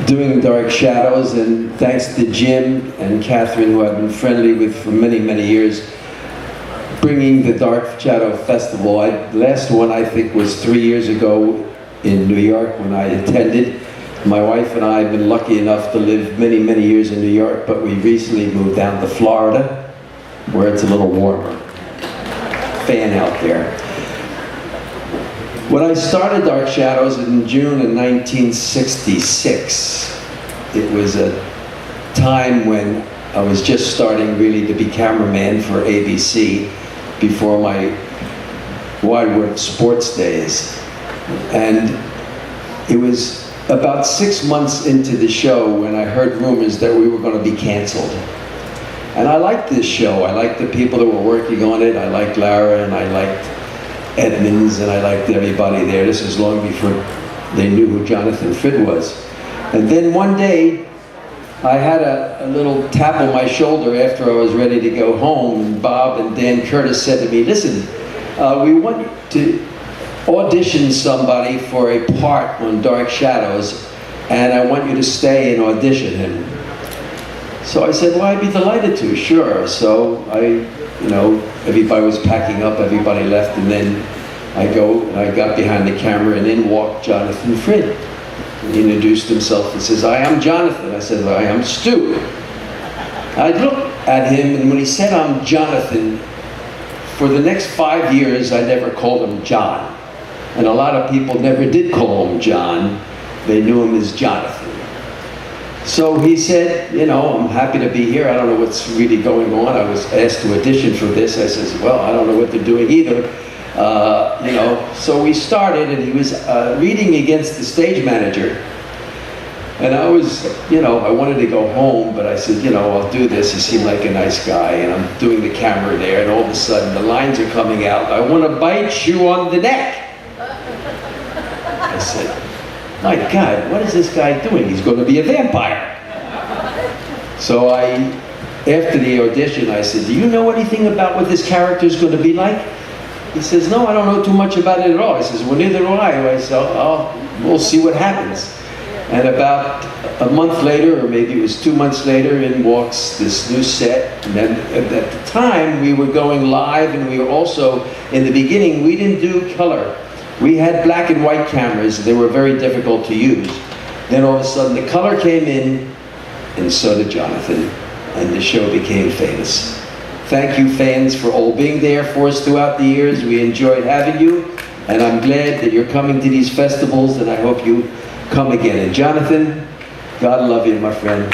doing Dark Shadows, and thanks to Jim and Catherine, who I've been friendly with for many, many years, bringing the Dark Shadow Festival. Last one I think was 3 years ago in New York when I attended. My wife and I have been lucky enough to live many, many years in New York, but we recently moved down to Florida, where it's a little warmer. Fan out there. When I started Dark Shadows in June of 1966, it was a time when I was just starting really to be cameraman for ABC before my Wide World sports days. And it was about 6 months into the show when I heard rumors that we were going to be canceled. And I liked this show. I liked the people that were working on it. I liked Lara, and I liked Edmonds, and I liked everybody there. This is long before they knew who Jonathan Frid was. And then one day, I had a little tap on my shoulder after I was ready to go home, and Bob and Dan Curtis said to me, listen, we want you to audition somebody for a part on Dark Shadows, and I want you to stay and audition him. So I said, well, I'd be delighted to, sure. So everybody was packing up, everybody left, and then I got behind the camera, and in walked Jonathan Frid. He introduced himself and says, I am Jonathan. I said, I am Stu. I looked at him, and when he said, I'm Jonathan, for the next 5 years, I never called him John. And a lot of people never did call him John. They knew him as Jonathan. So he said, I'm happy to be here. I don't know what's really going on. I was asked to audition for this. I says, well, I don't know what they're doing either. So we started, and he was reading against the stage manager. And I was, I wanted to go home, but I said, I'll do this. He seemed like a nice guy, and I'm doing the camera there, and all of a sudden the lines are coming out. I want to bite you on the neck. I said, my God, what is this guy doing? He's going to be a vampire. So after the audition, I said, do you know anything about what this character is going to be like? He says, no, I don't know too much about it at all. I says, well, neither do I. I said, we'll see what happens. And about a month later, or maybe it was 2 months later, in walks this new set. And then at the time, we were going live, and we were also, in the beginning, we didn't do color. We had black and white cameras. They were very difficult to use. Then all of a sudden, the color came in, and so did Jonathan, and the show became famous. Thank you, fans, for all being there for us throughout the years. We enjoyed having you, and I'm glad that you're coming to these festivals, and I hope you come again. And Jonathan, God love you, my friend.